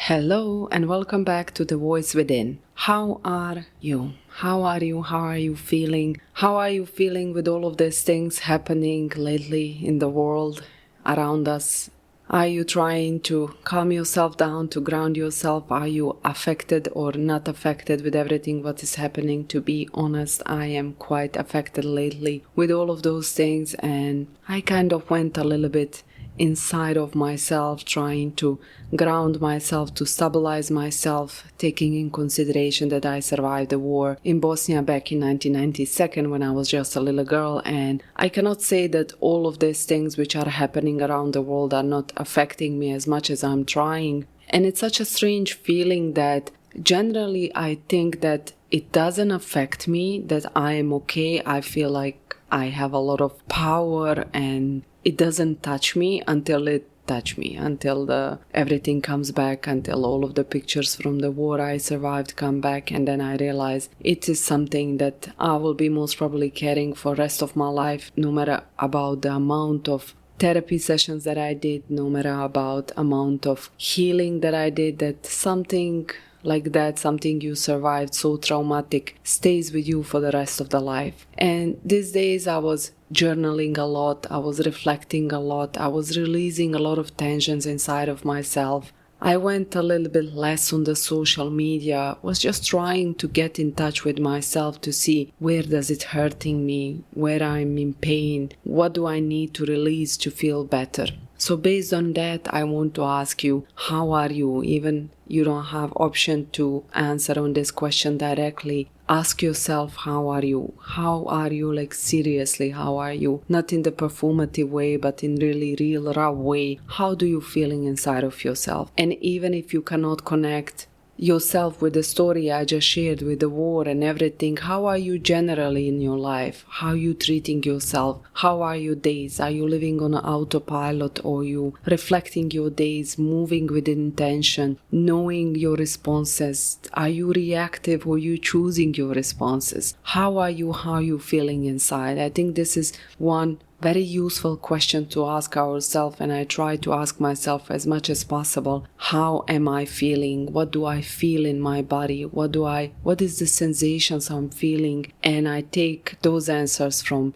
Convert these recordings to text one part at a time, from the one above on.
Hello and welcome back to The Voice Within. How are you? How are you? How are you feeling? How are you feeling with all of these things happening lately in the world around us? Are you trying to calm yourself down, to ground yourself? Are you affected or not affected with everything what is happening? To be honest, I am quite affected lately with all of those things, and I kind of went a little bit inside of myself, trying to ground myself, to stabilize myself, taking in consideration that I survived the war in Bosnia back in 1992 when I was just a little girl, and I cannot say that all of these things which are happening around the world are not affecting me as much as I'm trying. And it's such a strange feeling that generally I think that it doesn't affect me, that I am okay. I feel like I have a lot of power and it doesn't touch me until it touch me, until everything comes back, until all of the pictures from the war I survived come back, and then I realize it is something that I will be most probably carrying for the rest of my life, no matter about the amount of therapy sessions that I did, no matter about amount of healing that I did, that something like that, something you survived so traumatic, stays with you for the rest of the life. And these days I was journaling a lot, I was reflecting a lot, I was releasing a lot of tensions inside of myself. I went a little bit less on the social media, was just trying to get in touch with myself to see where does it hurting me, where I'm in pain, what do I need to release to feel better. So based on that, I want to ask you, how are you? Even you don't have option to answer on this question directly. Ask yourself, how are you? How are you, like seriously, how are you? Not in the performative way, but in really real raw way. How do you feeling inside of yourself? And even if you cannot connect yourself with the story I just shared with the war and everything, how are you generally in your life? How are you treating yourself? How are your days? Are you living on an autopilot, or you reflecting your days, moving with intention, knowing your responses? Are you reactive, or you choosing your responses? How are you feeling inside? I think this is one very useful question to ask ourselves, and I try to ask myself as much as possible. How am I feeling? What do I feel in my body? What is the sensations I'm feeling? And I take those answers from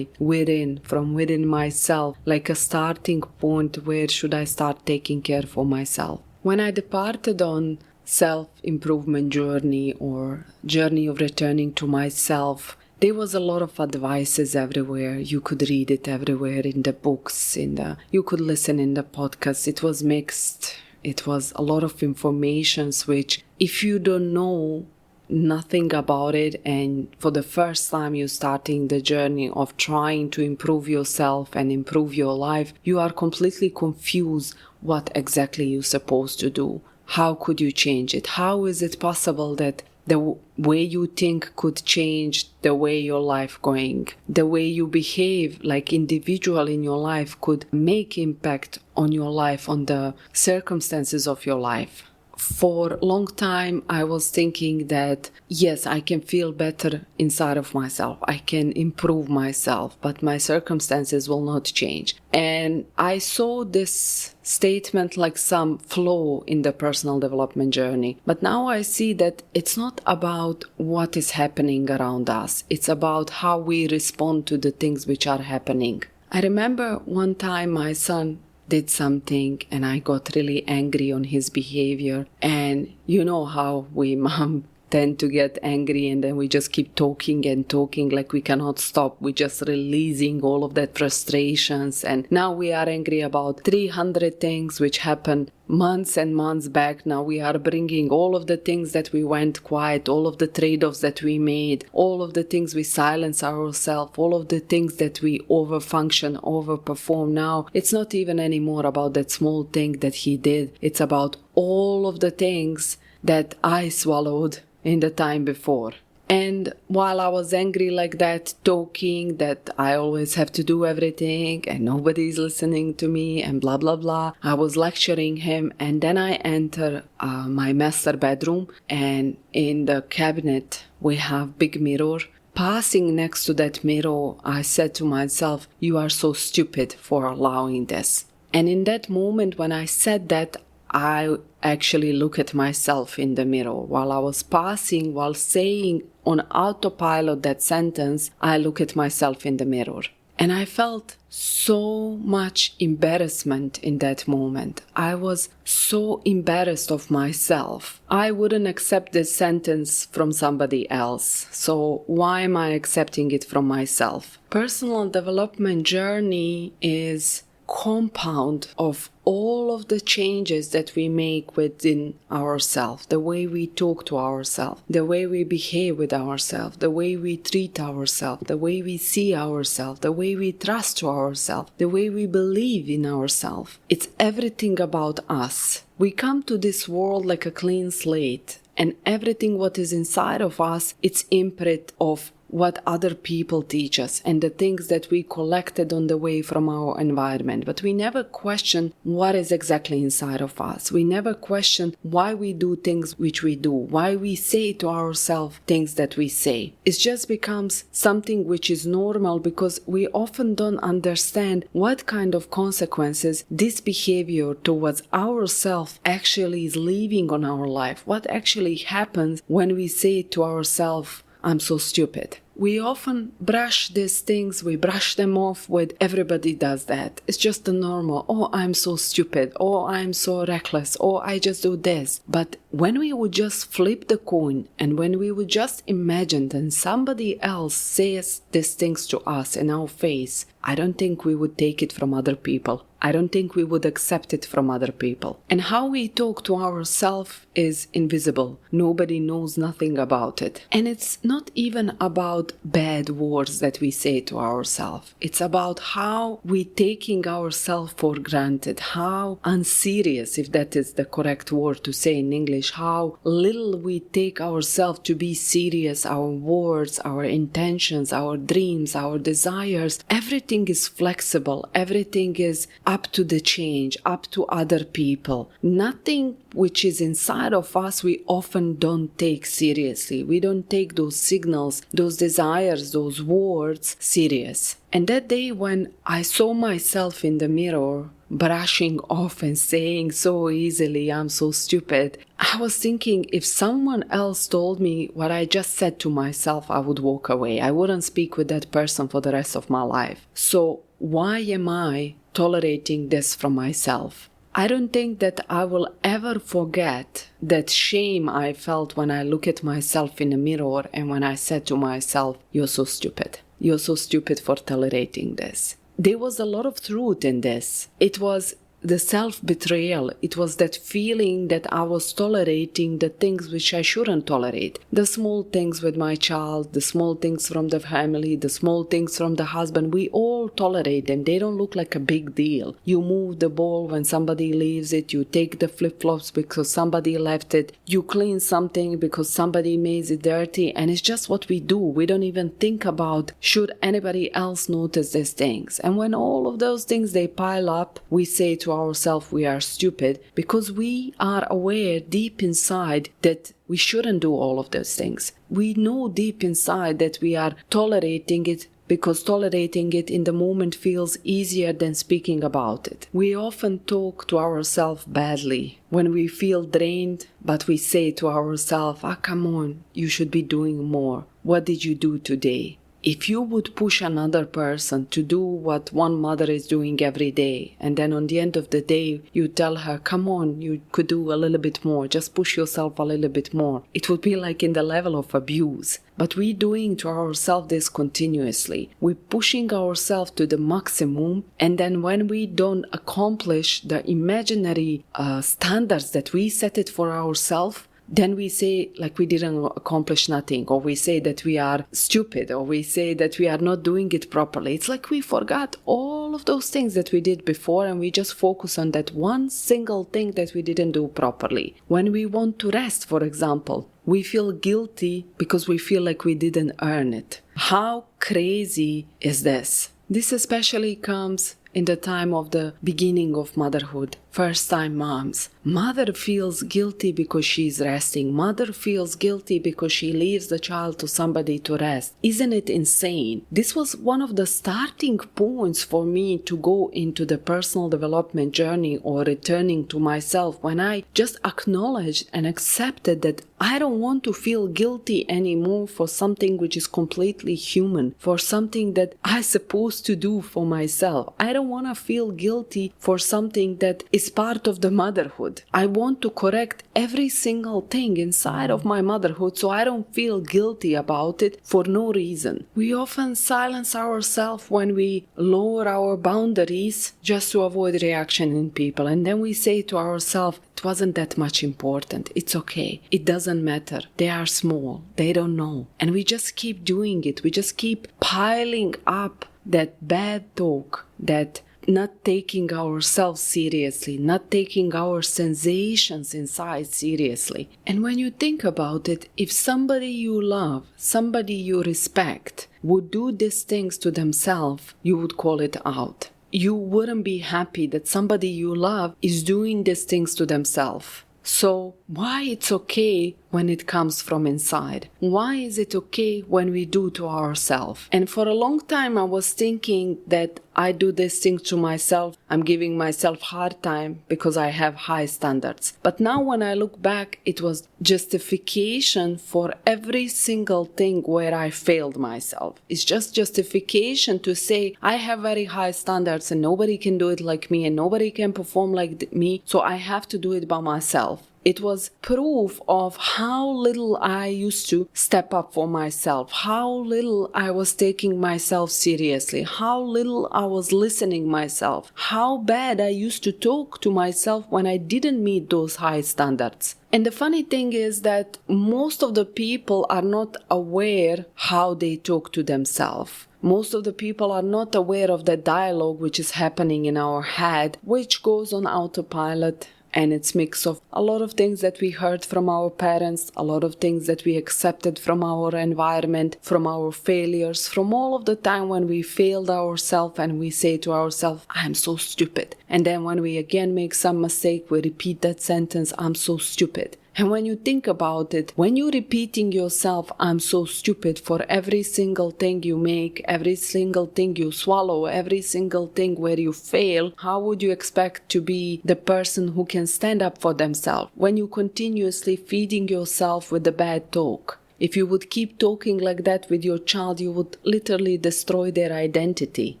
within myself, like a starting point. Where should I start taking care for myself? When I departed on self-improvement journey or journey of returning to myself, there was a lot of advices everywhere. You could read it everywhere in the books, you could listen in the podcasts. It was mixed. It was a lot of information which, if you don't know nothing about it, and for the first time you're starting the journey of trying to improve yourself and improve your life, you are completely confused what exactly you're supposed to do. How could you change it? How is it possible that the way you think could change the way your life going? The way you behave like individual in your life could make impact on your life, on the circumstances of your life. For a long time, I was thinking that, yes, I can feel better inside of myself. I can improve myself, but my circumstances will not change. And I saw this statement like some flaw in the personal development journey. But now I see that it's not about what is happening around us. It's about how we respond to the things which are happening. I remember one time my son did something and I got really angry on his behavior, and you know how we mom tend to get angry, and then we just keep talking and talking like we cannot stop. We're just releasing all of that frustrations, and now we are angry about 300 things which happened months and months back. Now we are bringing all of the things that we went quiet, all of the trade-offs that we made, all of the things we silence ourselves, all of the things that we overfunction, overperform. Now it's not even anymore about that small thing that he did. It's about all of the things that I swallowed in the time before. And while I was angry like that, talking that I always have to do everything and nobody's listening to me and blah blah blah, I was lecturing him, and then I enter my master bedroom, and in the cabinet we have big mirror. Passing next to that mirror, I said to myself, you are so stupid for allowing this. And in that moment when I said that, I actually look at myself in the mirror. While I was passing, while saying on autopilot that sentence, I look at myself in the mirror. And I felt so much embarrassment in that moment. I was so embarrassed of myself. I wouldn't accept this sentence from somebody else. So why am I accepting it from myself? Personal development journey is compound of all of the changes that we make within ourselves, the way we talk to ourselves, the way we behave with ourselves, the way we treat ourselves, the way we see ourselves, the way we trust to ourselves, the way we believe in ourselves. It's everything about us. We come to this world like a clean slate, and everything what is inside of us, it's imprint of what other people teach us and the things that we collected on the way from our environment. But we never question what is exactly inside of us. We never question why we do things which we do, why we say to ourselves things that we say. It just becomes something which is normal because we often don't understand what kind of consequences this behavior towards ourselves actually is leaving on our life. What actually happens when we say to ourselves, I'm so stupid. We often brush these things, we brush them off with everybody does that. It's just the normal, oh, I'm so stupid, oh, I'm so reckless, oh, I just do this. But when we would just flip the coin and when we would just imagine that somebody else says these things to us in our face, I don't think we would take it from other people. I don't think we would accept it from other people. And how we talk to ourselves is invisible. Nobody knows nothing about it. And it's not even about bad words that we say to ourselves. It's about how we taking ourselves for granted, how unserious, if that is the correct word to say in English, how little we take ourselves to be serious, our words, our intentions, our dreams, our desires. Everything is flexible. Everything is up to the change, up to other people. Nothing which is inside of us we often don't take seriously. We don't take those signals, those desires, those words serious. And that day when I saw myself in the mirror, brushing off and saying so easily, I'm so stupid, I was thinking if someone else told me what I just said to myself, I would walk away. I wouldn't speak with that person for the rest of my life. So why am I tolerating this from myself? I don't think that I will ever forget that shame I felt when I look at myself in the mirror and when I said to myself, you're so stupid. You're so stupid for tolerating this. There was a lot of truth in this. It was the self-betrayal. It was that feeling that I was tolerating the things which I shouldn't tolerate. The small things with my child, the small things from the family, the small things from the husband, we all tolerate them. They don't look like a big deal. You move the ball when somebody leaves it. You take the flip-flops because somebody left it. You clean something because somebody made it dirty. And it's just what we do. We don't even think about should anybody else notice these things. And when all of those things, they pile up, we say to ourselves we are stupid because we are aware deep inside that we shouldn't do all of those things. We know deep inside that we are tolerating it because tolerating it in the moment feels easier than speaking about it. We often talk to ourselves badly when we feel drained, but we say to ourselves, come on, you should be doing more. What did you do today? If you would push another person to do what one mother is doing every day, and then on the end of the day, you tell her, come on, you could do a little bit more, just push yourself a little bit more, it would be like in the level of abuse. But we're doing to ourselves this continuously. We're pushing ourselves to the maximum, and then when we don't accomplish the imaginary standards that we set it for ourselves, then we say like we didn't accomplish nothing, or we say that we are stupid, or we say that we are not doing it properly. It's like we forgot all of those things that we did before and we just focus on that one single thing that we didn't do properly. When we want to rest, for example, we feel guilty because we feel like we didn't earn it. How crazy is this? This especially comes in the time of the beginning of motherhood, first-time moms. Mother feels guilty because she's resting. Mother feels guilty because she leaves the child to somebody to rest. Isn't it insane? This was one of the starting points for me to go into the personal development journey or returning to myself, when I just acknowledged and accepted that I don't want to feel guilty anymore for something which is completely human, for something that I'm supposed to do for myself. I don't want to feel guilty for something that is part of the motherhood. I want to correct every single thing inside of my motherhood so I don't feel guilty about it for no reason. We often silence ourselves when we lower our boundaries just to avoid reaction in people, and then we say to ourselves, it wasn't that much important. It's okay. It doesn't matter. They are small. They don't know. And we just keep doing it. We just keep piling up that bad talk, that not taking ourselves seriously, not taking our sensations inside seriously. And when you think about it, if somebody you love, somebody you respect, would do these things to themselves, you would call it out. You wouldn't be happy that somebody you love is doing these things to themselves. So why it's okay when it comes from inside? Why is it okay when we do to ourselves? And for a long time I was thinking that I do these things to myself. I'm giving myself hard time because I have high standards. But now when I look back, it was justification for every single thing where I failed myself. It's just justification to say I have very high standards and nobody can do it like me and nobody can perform like me, so I have to do it by myself. It was proof of how little I used to step up for myself, how little I was taking myself seriously, how little I was listening myself, how bad I used to talk to myself when I didn't meet those high standards. And the funny thing is that most of the people are not aware how they talk to themselves. Most of the people are not aware of the dialogue which is happening in our head, which goes on autopilot. And it's a mix of a lot of things that we heard from our parents, a lot of things that we accepted from our environment, from our failures, from all of the time when we failed ourselves and we say to ourselves, I'm so stupid. And then when we again make some mistake, we repeat that sentence, I'm so stupid. And when you think about it, when you're repeating yourself, I'm so stupid, for every single thing you make, every single thing you swallow, every single thing where you fail, how would you expect to be the person who can stand up for themselves when you continuously feeding yourself with the bad talk? If you would keep talking like that with your child, you would literally destroy their identity.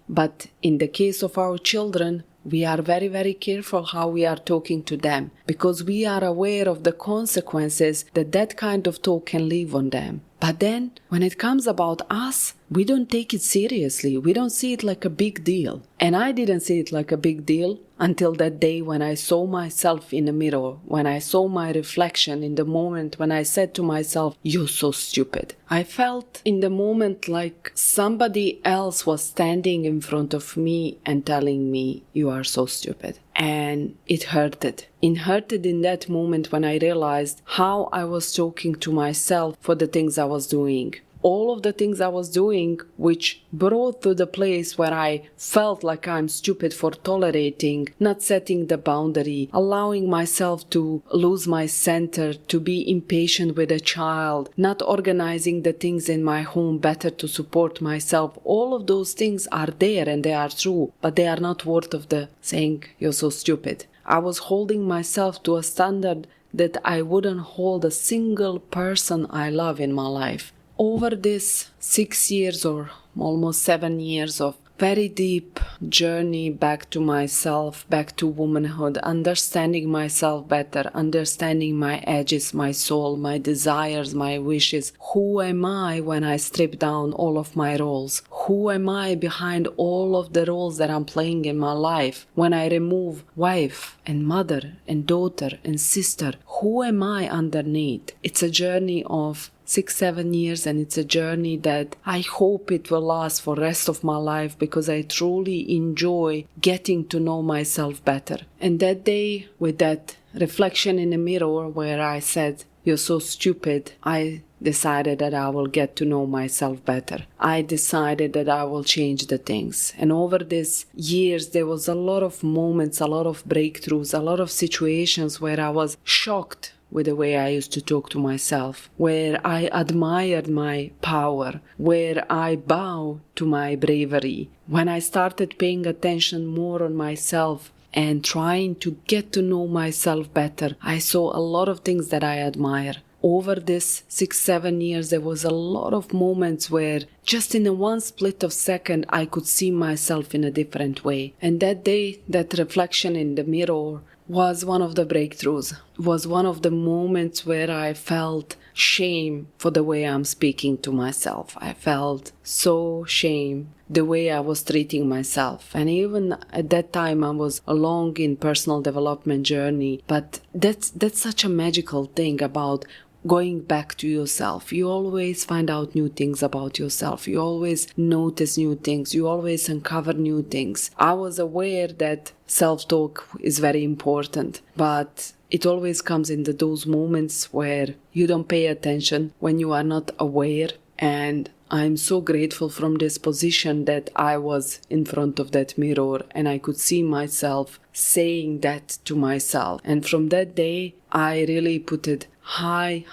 But in the case of our children, we are very, very careful how we are talking to them, because we are aware of the consequences that that kind of talk can leave on them. But then, when it comes about us, we don't take it seriously. We don't see it like a big deal. And I didn't see it like a big deal until that day when I saw myself in the mirror, when I saw my reflection in the moment when I said to myself, you're so stupid. I felt in the moment like somebody else was standing in front of me and telling me, you are so stupid. And it hurted. It hurted in that moment when I realized how I was talking to myself for the things I was doing. All of the things I was doing which brought to the place where I felt like I'm stupid for tolerating, not setting the boundary, allowing myself to lose my center, to be impatient with a child, not organizing the things in my home better to support myself. All of those things are there and they are true, but they are not worth of the saying, you're so stupid. I was holding myself to a standard that I wouldn't hold a single person I love in my life. Over this 6 years or almost 7 years of very deep journey back to myself, back to womanhood, understanding myself better, understanding my edges, my soul, my desires, my wishes. Who am I when I strip down all of my roles? Who am I behind all of the roles that I'm playing in my life? When I remove wife and mother and daughter and sister, who am I underneath? It's a journey of 6-7 years, and it's a journey that I hope it will last for the rest of my life, because I truly enjoy getting to know myself better. And that day, with that reflection in the mirror where I said, you're so stupid, I decided that I will get to know myself better. I decided that I will change the things. And over these years, there was a lot of moments, a lot of breakthroughs, a lot of situations where I was shocked with the way I used to talk to myself, where I admired my power, where I bow to my bravery. When I started paying attention more on myself and trying to get to know myself better, I saw a lot of things that I admire. Over this 6-7 years, there was a lot of moments where just in a one split of second, I could see myself in a different way. And that day, that reflection in the mirror was one of the breakthroughs, was one of the moments where I felt shame for the way I'm speaking to myself. I felt so shame the way I was treating myself. And even at that time, I was along in personal development journey. But that's such a magical thing about going back to yourself. You always find out new things about yourself. You always notice new things. You always uncover new things. I was aware that self-talk is very important, but it always comes into those moments where you don't pay attention, when you are not aware. And I'm so grateful from this position that I was in front of that mirror and I could see myself saying that to myself. And from that day, I really put it high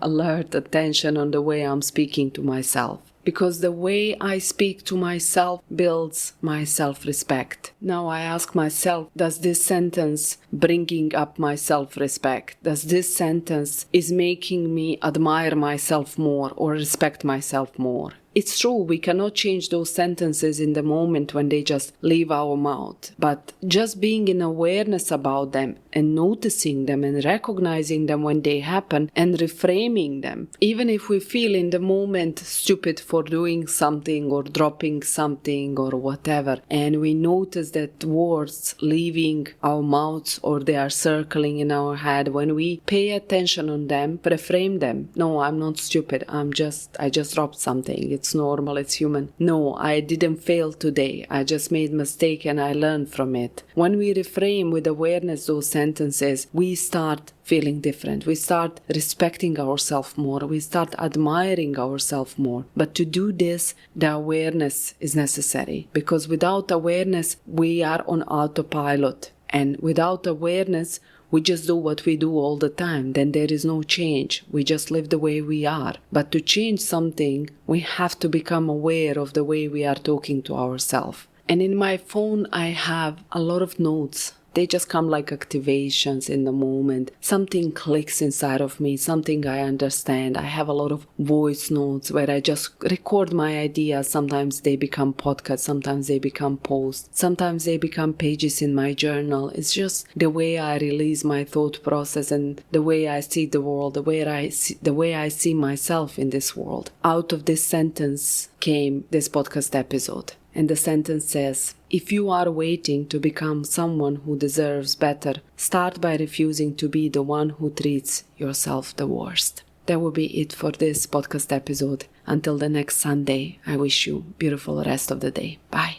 alert attention on the way I'm speaking to myself. Because the way I speak to myself builds my self-respect. Now I ask myself, does this sentence bringing up my self-respect? Does this sentence is making me admire myself more or respect myself more? It's true, we cannot change those sentences in the moment when they just leave our mouth. But just being in awareness about them and noticing them and recognizing them when they happen and reframing them. Even if we feel in the moment stupid for doing something or dropping something or whatever, and we notice that words leaving our mouths or they are circling in our head, when we pay attention on them, reframe them. No, I'm not stupid. I just dropped something. It's normal, it's human. No, I didn't fail today. I just made a mistake and I learned from it. When we reframe with awareness those sentences, we start feeling different. We start respecting ourselves more. We start admiring ourselves more. But to do this, the awareness is necessary. Because without awareness, we are on autopilot. And without awareness, we just do what we do all the time. Then there is no change. We just live the way we are. But to change something, we have to become aware of the way we are talking to ourselves. And in my phone, I have a lot of notes. They just come like activations in the moment. Something clicks inside of me, something I understand. I have a lot of voice notes where I just record my ideas. Sometimes they become podcasts, sometimes they become posts, sometimes they become pages in my journal. It's just the way I release my thought process and the way I see the world, the way I see myself in this world. Out of this sentence came this podcast episode. And the sentence says, if you are waiting to become someone who deserves better, start by refusing to be the one who treats yourself the worst. That will be it for this podcast episode. Until the next Sunday, I wish you a beautiful rest of the day. Bye.